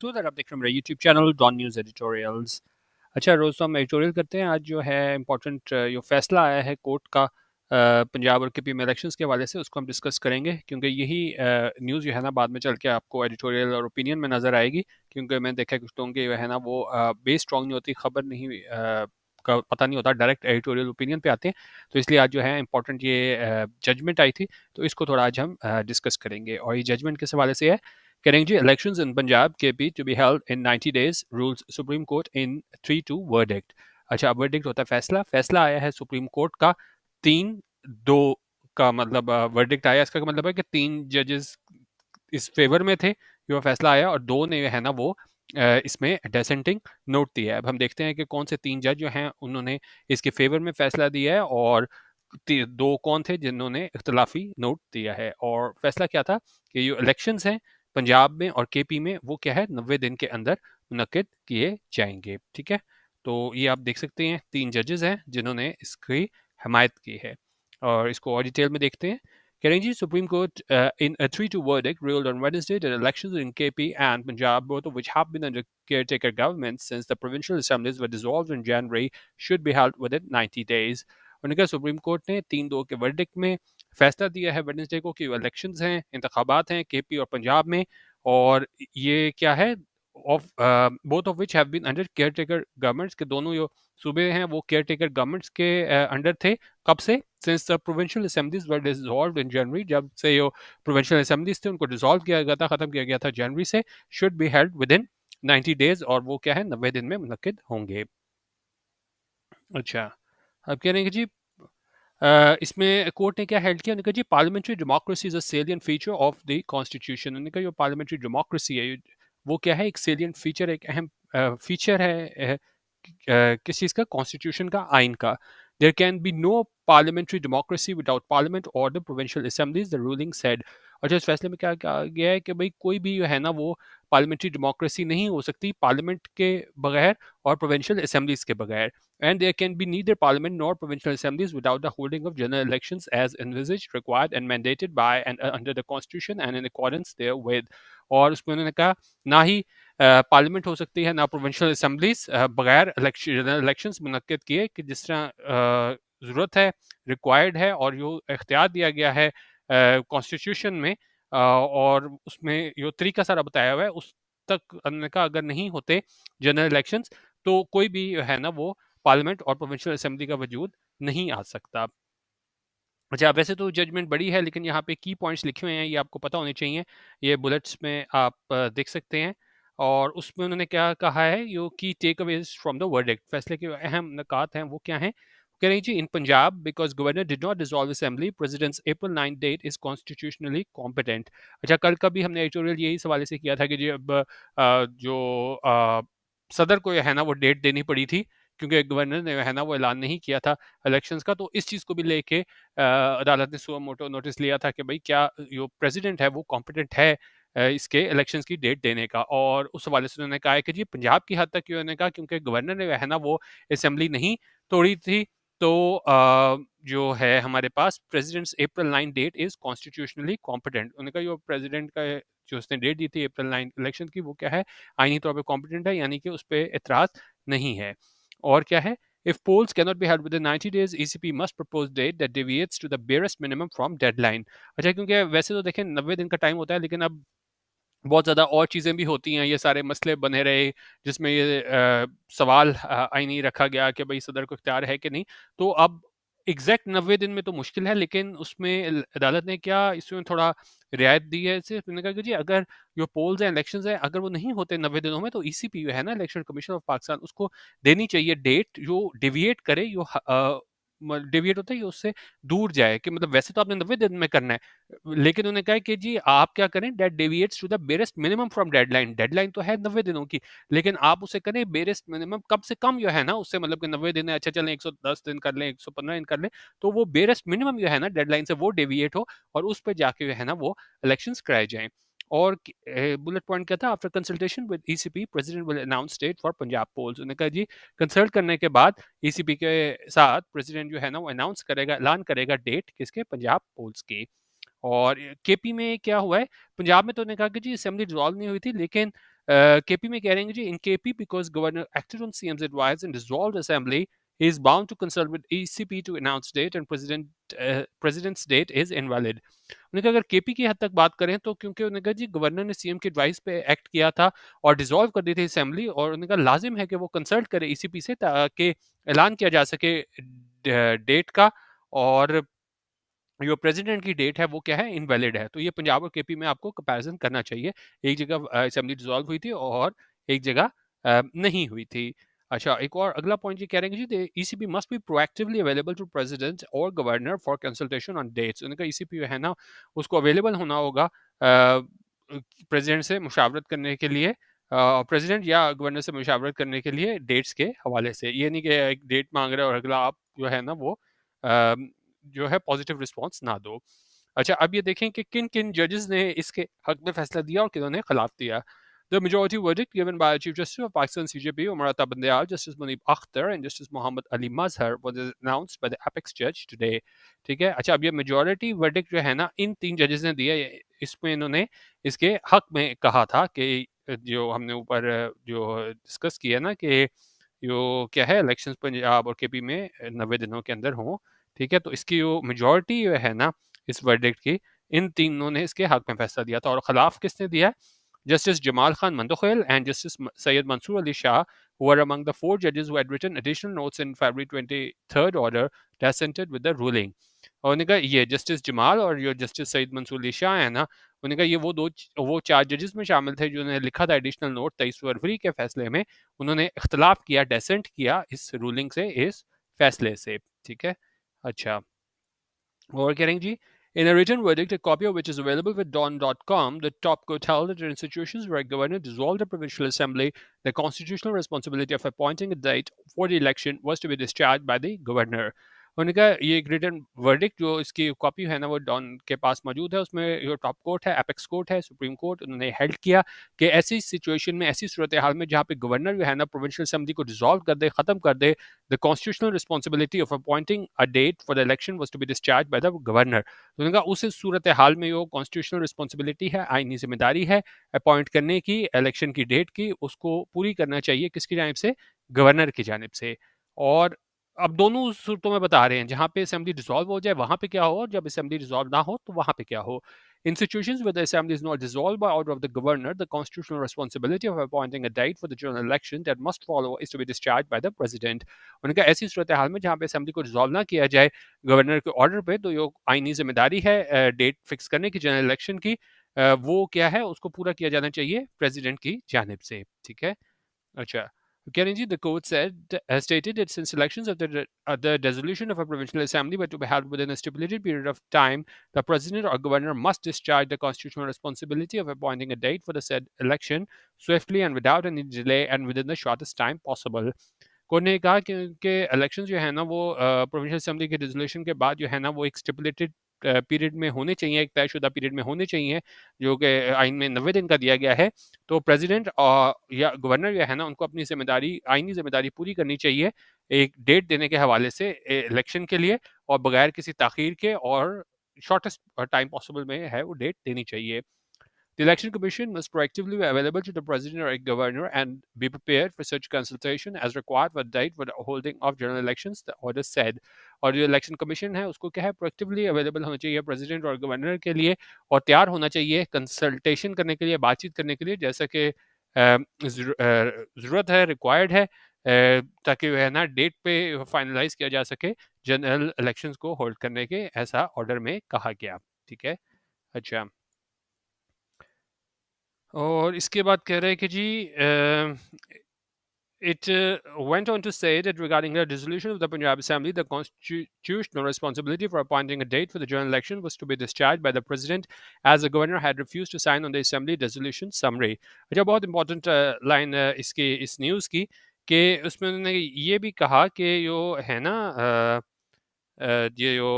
तो आप देख रहे हैं मेरा YouTube channel Dawn News editorials. अच्छा, रोज़ तो हम एडिटोरियल करते हैं। आज जो है इम्पोर्टेंट जो फैसला आया है कोर्ट का पंजाब और केपी में इलेक्शंस के हवाले से, उसको हम डिस्कस करेंगे, क्योंकि यही न्यूज़ जो है ना बाद में चल के आपको एडिटोरियल और ओपिनियन में नज़र आएगी। क्योंकि मैंने देखा है कुछ लोगों के जो है ना वो बेस स्ट्रॉन्ग नहीं होती, खबर नहीं का पता नहीं होता, डायरेक्ट एडिटोरियल ओपिनियन पे आते हैं। तो इसलिए आज जो है इम्पोर्टेंट ये जजमेंट आई थी, तो इसको थोड़ा आज हम डिस्कस करेंगे। और ये जजमेंट किस हवाले से है? Karachi elections in Punjab KP to be held in 90 days rules Supreme Court in 3-2 verdict। अच्छा, वर्डिक्ट होता है फैसला। फैसला आया है सुप्रीम कोर्ट का 3-2 का, मतलब वर्डिक्ट आया, इसका मतलब है कि 3 जजेस इस फेवर में थे, ये फैसला आया, और 2 ने है ना वो इसमें डिसेंटिंग नोट दिया है। अब हम देखते हैं कि कौन से 3 जज जो हैं उन्होंने इसके फेवर में फैसला दिया है, और 2 कौन थे जिन्होंने इख्तलाफी नोट दिया है। और फैसला क्या था कि जो इलेक्शंस हैं पंजाब में और केपी में, वो क्या है 90 दिन के अंदर मुनक्किद किए जाएंगे। ठीक है, तो ये आप देख सकते हैं 3 जजेस हैं जिन्होंने इसकी हमायत की है, और इसको और डिटेल में देखते हैं। Karachi Supreme Court, in a 3-2 verdict, ruled on Wednesday that elections in KP and Punjab, both of which have been under caretaker governments since the provincial assemblies were dissolved in January, should be held within 90 days. उन्होंने कहा supreme court ने 3-2 के verdict में फैसला दिया है Wednesday को कि इलेक्शंस हैं, इंतखाबात हैं केपी और पंजाब में, और ये क्या है of both of which have been under caretaker governments, के दोनों जो सूबे हैं वो केयरटेकर गवर्नमेंट्स के अंडर थे। कब से? Since the provincial assemblies were dissolved in January, जब से जो प्रोविंशियल असेंबलीज थे उनको डिसॉल्व किया गया था, खत्म किया गया था जनवरी से। Should be held with in 90 days, और वो क्या है 90 दिन में मुनक्किद होंगे। अच्छा, अब कह रहे हैं कि जी इसमें कोर्ट ने क्या हेल्ड किया? उन्होंने कहा जी parliamentary democracy is a salient feature of the constitution. उन्होंने कहा जो पार्लियामेंट्री डेमोक्रेसी है वो क्या है, एक सेलिएंट फीचर, एक अहम फीचर है किस चीज़ का? कॉन्स्टिट्यूशन का, आइन का। There can be no parliamentary democracy without parliament और the provincial assemblies, the ruling said. और जो इस फैसले में क्या कहा गया है कि भाई कोई भी जो है ना वो पार्लियामेंट्री डेमोक्रेसी नहीं हो सकती पार्लियामेंट के बगैर और प्रोविंशियल असेंबलीज के बगैर। And there can be neither parliament nor provincial assemblies without the holding of general elections as envisaged, required and mandated by and under the constitution and in accordance therewith। और उसमें उन्होंने कहा ना ही parliament हो सकती है ना प्रोविंशियल असेंबलीज बगैर जनरल इलेक्शंस मुनक्किद किए, कि जिस तरह ज़रूरत है, रिक्वायर्ड है, और जो इख्तियार दिया गया है कॉन्स्टिट्यूशन में, और उसमें जो तरीका सारा बताया हुआ है उस तक उन्होंने कहा अगर नहीं होते जनरल इलेक्शंस तो कोई भी है ना वो पार्लियामेंट और प्रोविंशियल असेंबली का वजूद नहीं आ सकता। अच्छा, वैसे तो जजमेंट बड़ी है, लेकिन यहाँ पे की पॉइंट्स लिखे हुए हैं, ये आपको पता होने चाहिए। ये बुलेट्स में आप देख सकते हैं, और उसमें उन्होंने क्या कहा है, यो key takeaways from the verdict, फैसले के अहम नकात हैं वो क्या हैं? कह रही जी in Punjab because governor did not dissolve assembly, president's April 9 date is constitutionally competent. अच्छा, कल का भी हमने एडिटोरियल यही सवाल से किया था कि जी अब जो सदर को है ना वो डेट देनी पड़ी थी, क्योंकि गवर्नर ने है ना वो ऐलान नहीं किया था इलेक्शंस का। तो इस चीज़ को भी लेके अदालत ने सुओ मोटो नोटिस लिया था कि भाई क्या जो प्रेसिडेंट है वो कॉम्पिटेंट है इसके इलेक्शंस की डेट देने का। और उस हवाले से उन्होंने कहा है कि जी पंजाब की हद तक उन्होंने कहा क्योंकि गवर्नर ने है ना वो असेंबली नहीं तोड़ी थी, तो जो है हमारे पास president's April 9 date is constitutionally competent. उन्होंने कहा जो प्रेसिडेंट का जो उसने डेट दी थी अप्रैल 9 इलेक्शन की, वो क्या है आईनी तौर पर कॉम्पिटेंट है, यानी कि उस पर एतराज़ नहीं है। और क्या है, if polls cannot be held within 90 days, ECP must propose date that deviates to the barest minimum from deadline। अच्छा, क्योंकि वैसे तो देखें 90 दिन का टाइम होता है, लेकिन अब बहुत ज़्यादा और चीज़ें भी होती हैं, ये सारे मसले बने रहे, जिसमें ये सवाल आईनी रखा गया कि भाई सदर को इख्तियार है कि नहीं। तो अब एग्जैक्ट 90 दिन में तो मुश्किल है, लेकिन उसमें अदालत ने क्या इसमें थोड़ा रियायत दी है। सिर्फ उन्होंने कहा कि जी अगर जो पोल्स हैं, इलेक्शंस हैं, अगर वो नहीं होते 90 दिनों में, तो ईसीपी है ना इलेक्शन कमीशन ऑफ पाकिस्तान, उसको देनी चाहिए डेट जो डेविएट करे, जो डेविएट होता है ये उससे दूर जाए, कि मतलब वैसे तो आपने 90 दिन में करना है, लेकिन उन्होंने कहा कि जी आप क्या करें, that deviates to the barest minimum from deadline. Deadline तो है 90 दिनों की, लेकिन आप उसे करें बेरेस्ट मिनिमम, कम से कम जो है ना उससे, मतलब कि 90 दिन है, अच्छा चलें 110 दिन कर लें, 115 दिन कर लें, तो वो बेरेस्ट मिनिमम जो है ना डेडलाइन से वो डेविएट हो, और उस पर जाके जो है ना वो इलेक्शंस कराए जाएं। और बुलेट पॉइंट क्या था? After consultation with ECP president will announce date for Punjab polls. उन्होंने कहा जी कंसल्ट करने के बाद ईसीपी के साथ प्रेसिडेंट जो है ना वो अनाउंस करेगा, ऐलान करेगा डेट किसके? पंजाब पोल्स की। और केपी में क्या हुआ है? पंजाब में तो उन्होंने कहा कि जी असेंबली डिसॉल्व नहीं हुई थी, लेकिन केपी में कह रहे हैं जी, in KP because governor acted on CM's advice and dissolved assembly he is bound to consult with ECP to announce date and president's date is invalid. उन्होंने कहा अगर केपी की हद तक बात करें तो क्योंकि उन्होंने कहा जी गवर्नर ने सीएम की एडवाइस पे एक्ट किया था और डिसॉल्व कर दी थी असेंबली, और उन्होंने कहा लाजिम है कि वो कंसल्ट करे ईसीपी से ताकि ऐलान किया जा सके डेट का, और जो प्रेसिडेंट की डेट है वो क्या है, इनवैलिड है। तो ये पंजाब और केपी में आपको कंपैरिजन करना चाहिए, एक जगह असेंबली डिसॉल्व हुई थी और एक जगह नहीं हुई थी। अच्छा, एक और अगला पॉइंट ये कह रहे हैं कि जी ECP must be proactively available to president और governor for consultation on dates. उनका ईसीपी है ना, उसको अवेलेबल होना होगा प्रेसिडेंट से मुशावरत करने के लिए, प्रेसिडेंट या गवर्नर से मुशावरत करने के लिए डेट्स के हवाले से। ये नहीं कि एक डेट मांग रहे हैं और अगला आप जो है ना वो जो है पॉजिटिव रिस्पॉन्स ना दो। अच्छा, अब ये देखें कि किन किन जजेस ने इसके हक में फैसला दिया और किन्होंने खिलाफ दिया। The majority verdict given by Chief Justice of Pakistan CJP Umarata Bandial, Justice Munib Akhtar and Justice Mohammed Ali Mazhar was announced by the apex judge today. ठीक है, अच्छा अब ये majority verdict जो है ना इन 3 जजेस ने दिया, इसमें इन्होंने इसके हक में कहा था कि जो हमने ऊपर जो डिस्कस किया ना कि जो क्या है इलेक्शंस पंजाब और केपी में 90 दिनों के अंदर हों। ठीक है, तो इसकी जो मेजॉरिटी जो है ना इस वर्डिक्ट की, इन तीनों ने इसके हक में फैसला दिया था। और खिलाफ किसने दिया है? Justice Jamal Khan Mandokhel and Justice Syed Mansoor Ali Shah, who were among the 4 judges who had written additional notes in February 23rd order dissented with the ruling. और उन्होंने कहा ये जस्टिस जमाल और ये जस्टिस सईद मंसूर अली शाह है ना, उन्होंने कहा ये वो 4 जजेस में शामिल थे जिन्होंने लिखा था एडिशनल नोट 23 फरवरी के फैसले में, उन्होंने इख्तलाफ किया, डेसेंट किया इस रूलिंग से, इस फैसले से। ठीक है, अच्छा और कह रहे हैं जी, in a written verdict, a copy of which is available with Dawn.com, the top court held that in situations where a governor dissolved a provincial assembly, the constitutional responsibility of appointing a date for the election was to be discharged by the governor. उन्होंने कहा ये एक written verdict जो इसकी copy है ना वो don के पास मौजूद है, उसमें जो टॉप कोर्ट है, एपेक्स कोर्ट है, सुप्रीम कोर्ट, उन्होंने हेल्ड किया कि ऐसी सिचुएशन में, ऐसी सूरत हाल में जहाँ पे गवर्नर जो है ना प्रोविंशियल असेंबली को डिसॉल्व कर दे, ख़त्म कर दे, the constitutional responsibility of appointing a date for the election was to be discharge by the governor. तो उन्होंने कहा उस सूरत हाल में जो कॉन्स्टिट्यूशनल रिस्पॉन्सिबिलिटी है, आइनी जिम्मेदारी है अपॉइंट करने की, इलेक्शन की डेट की, उसको पूरी करना चाहिए किसकी जानिब से? गवर्नर की जानिब से। और अब दोनों सूरतों में बता रहे हैं, जहाँ पे असेंबली डिसॉल्व हो जाए वहाँ पे क्या हो, और जब असेंबली डिसॉल्व ना हो तो वहाँ पे क्या हो। In situations where the assembly is not dissolved by order of the governor, the constitutional responsibility of appointing a date for the general election that must follow is to be discharged by the president. उनका ऐसी सूरत हाल में जहाँ पे assembly को dissolve ना किया जाए governor के ऑर्डर पे, तो ये आईनी जिम्मेदारी है डेट फिक्स करने की जनरल इलेक्शन की, वो क्या है उसको पूरा किया जाना चाहिए प्रेसिडेंट की जानिब से। ठीक है, अच्छा Kennedy, the court has stated that since elections of the dissolution of a provincial assembly were to be held within a stipulated period of time, the president or governor must discharge the constitutional responsibility of appointing a date for the said election swiftly and without any delay and within the shortest time possible. Court ने कहा कि election जो है ना वो provincial assembly के dissolution के बाद जो है ना वो एक स्टिपुलेटेड पीरियड में होने चाहिए, एक तयशुदा पीरियड में होने चाहिए, जो कि आइन में 90 दिन का दिया गया है। तो प्रेसिडेंट या गवर्नर जो है ना उनको अपनी जिम्मेदारी, आइनी जिम्मेदारी पूरी करनी चाहिए एक डेट देने के हवाले से इलेक्शन के लिए, और बगैर किसी ताखीर के और शॉर्टेस्ट टाइम पॉसिबल में है वो डेट देनी चाहिए। The Election Commission must proactively be available to the President or Governor and be prepared for such consultation as required for the date for the holding of general elections, the order said. और जो election commission है उसको क्या है, proactively available होना चाहिए president और governor के लिए, और तैयार होना चाहिए कंसल्टेशन करने के लिए, बातचीत करने के लिए, जैसा कि ज़रूरत है, रिक्वायर्ड है, ताकि वह ना डेट पे फाइनलाइज किया जा सके जनरल इलेक्शंस को होल्ड करने के, ऐसा ऑर्डर में कहा गया। ठीक है, अच्छा और इसके बाद कह रहे हैं कि जी it went on to say that regarding the dissolution of the Punjab Assembly, the constitutional responsibility for appointing a date for the general election was to be discharged by the president, as the governor had refused to sign on the assembly dissolution summary. अच्छा, बहुत important line इसकी इस news की कि उसमें उन्होंने ये भी कहा कि जो है ना ये जो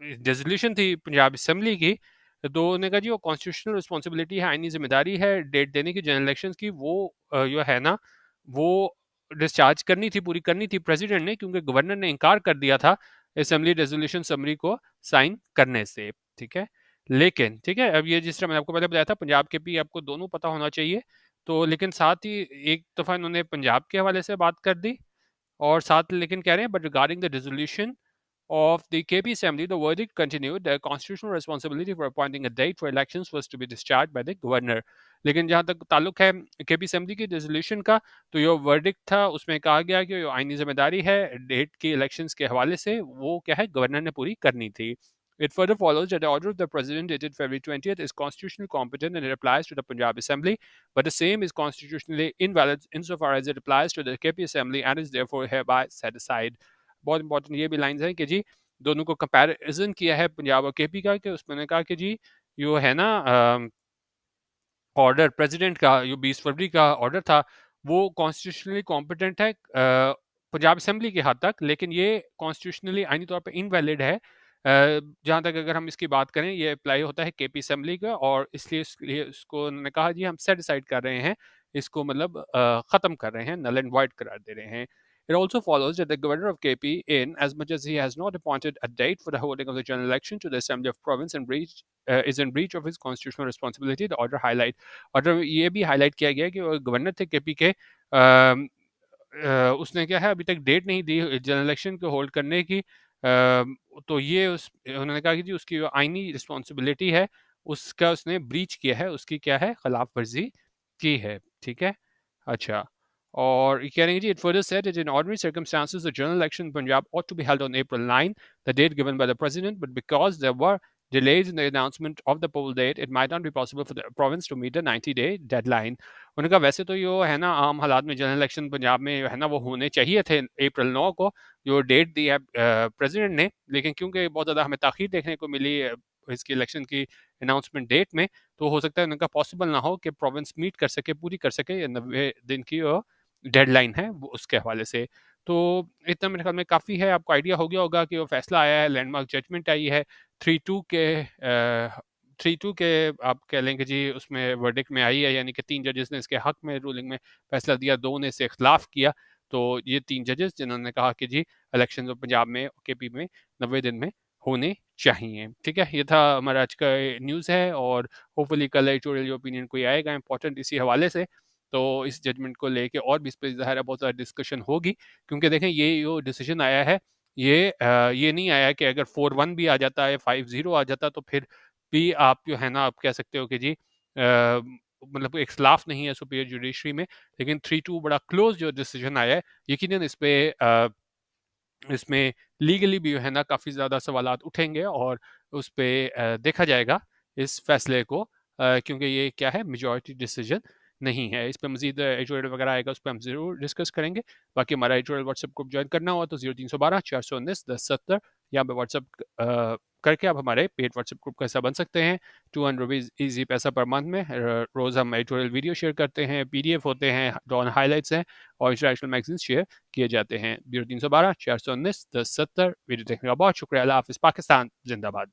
रेजोल्यूशन थी पंजाब असम्बली की, तो उन्होंने कहा जी वो कॉन्स्टिट्यूशनल रिस्पॉन्सिबिलिटी है, आइनी जिम्मेदारी है डेट देने की जनरल इलेक्शंस की, वो जो है ना वो डिस्चार्ज करनी थी, पूरी करनी थी प्रेसिडेंट ने, क्योंकि गवर्नर ने इनकार कर दिया था असम्बली रेजोल्यूशन समरी को साइन करने से। ठीक है, लेकिन ठीक है, अब ये जिस तरह मैंने आपको पहले बताया था पंजाब के पी आपको दोनों पता होना चाहिए, तो लेकिन साथ ही एक दफ़ा इन्होंने पंजाब के हवाले से बात कर दी और साथ लेकिन कह रहे हैं but regarding the resolution of the KP Assembly, the verdict continued the constitutional responsibility for appointing a date for elections was to be discharged by the governor. लेकिन जहाँ तक ताल्लुक है केपी असेंबली की रेजोल्यूशन का, तो ये वर्डिक्ट था, उसमें कहा गया कि जो आईनी जिम्मेदारी है डेट की इलेक्शंस के हवाले से वो क्या है गवर्नर ने पूरी करनी थी. It further follows that the order of the President dated February 20th is constitutionally competent and it applies to the Punjab Assembly, but the same is constitutionally invalid insofar as it applies to the KP Assembly and is therefore hereby set aside. बहुत important ये भी lines हैं कि जी दोनों को comparison किया है पंजाब और केपी का, कि उसमें कहा कि जी जो है ना ऑर्डर प्रेसिडेंट का जो 20 फरवरी का ऑर्डर था वो कॉन्स्टिट्यूशनली कॉम्पिटेंट है पंजाब असेंबली के हद तक, लेकिन ये कॉन्स्टिट्यूशनली आईनी तौर पर इनवैलिड है जहाँ तक अगर हम इसकी बात करें ये अप्लाई होता है केपी असेंबली का, और इसलिए उसको उन्होंने कहा जी हम सेट डिसाइड कर रहे हैं, इसको मतलब ख़त्म कर रहे हैं, नल एंड वाइड करार दे रहे हैं. It also follows that the governor of KP, in as much as he has not appointed a date for the holding of the general election to the Assembly of Province and is in breach of his constitutional responsibility. The order highlight order ये भी highlight किया गया कि वो governor थे KP के, उसने क्या है अभी तक डेट नहीं दी जनरल इलेक्शन को होल्ड करने की, तो ये उन्होंने कहा कि जी उसकी जो आईनी रिस्पॉन्सिबिलिटी है उसका उसने ब्रीच किया है, उसकी क्या है खिलाफ वर्जी की है. ठीक है, अच्छा. और ये कह रहे हैं जी, it further said that in ordinary circumstances the general election in Punjab ought to be held on April 9, the date given by the president, but because there were delays in the announcement of the poll date, it might not be possible for the province to meet the 90-day deadline. उन्होंने कहा वैसे तो ये है ना आम हालात में जनरल इलेक्शन पंजाब में है ना वो होने चाहिए थे अप्रैल 9 को, जो डेट दी है प्रेसिडेंट ने, लेकिन क्योंकि बहुत ज़्यादा हमें ताख़ीर देखने को मिली इसकी इलेक्शन की अनाउंसमेंट डेट में, तो हो सकता है उनका पॉसिबल ना हो कि प्रोविंस मीट कर सके, पूरी कर सके 90 दिन की डेडलाइन है वो उसके हवाले से. तो इतना मेरे ख्याल में काफ़ी है, आपको आइडिया हो गया होगा कि वो फैसला आया है, लैंडमार्क जजमेंट आई है 3-2 के 3-2 के आप कह लेंगे जी उसमें वर्डिक्ट में आई है, यानी कि 3 जजेस ने इसके हक में रूलिंग में फैसला दिया, 2 ने इससे इख्तलाफ किया. तो ये 3 जजेस जिन्होंने कहा कि जी इलेक्शन पंजाब में केपी में 90 दिन में होने चाहिए. ठीक है, ये था हमारा आज का न्यूज़ है, और होपफुली कल एडिटोरियल ओपिनियन कोई आएगा इंपॉर्टेंट इसी हवाले से, तो इस जजमेंट को लेके और भी इस पर ज़ाहिर है बहुत ज़्यादा डिस्कशन होगी, क्योंकि देखें ये जो डिसीजन आया है ये नहीं आया कि अगर 4-1 भी आ जाता है, 5-0 आ जाता, तो फिर भी आप जो है ना आप कह सकते हो कि जी मतलब एक इख्तिलाफ नहीं है सुपीरियर जुडिशरी में, लेकिन 3-2 बड़ा क्लोज जो डिसीजन आया है, यकीनन इस पे इसमें लीगली भी जो है ना काफ़ी ज़्यादा सवालात उठेंगे, और उस पे देखा जाएगा इस फैसले को, क्योंकि ये क्या है मेजॉरिटी डिसीजन नहीं है. इस पे मज़ीद एडिटोरियल वगैरह आएगा, उस पर हम ज़रूर डिस्कस करेंगे. बाकी हमारा एडिटोरियल व्हाट्सएप ग्रुप ज्वाइन करना हुआ तो 0312 419 1070 यहाँ पे व्हाट्सएप करके आप हमारे पेड व्हाट्सएप ग्रुप का हिस्सा बन सकते हैं. 200 रुपीज़ ईजी पैसा पर मंथ में रोज़ हम एडिटोरियल वीडियो शेयर करते हैं, PDF होते हैं, डॉन हाईलाइट्स हैं, और इंटरनेशनल मैगजीन शेयर किए जाते हैं. 0312 419 1070. वीडियो देखने का बहुत शुक्रिया. अल्लाह हाफ़िज़. पाकिस्तान जिंदाबाद.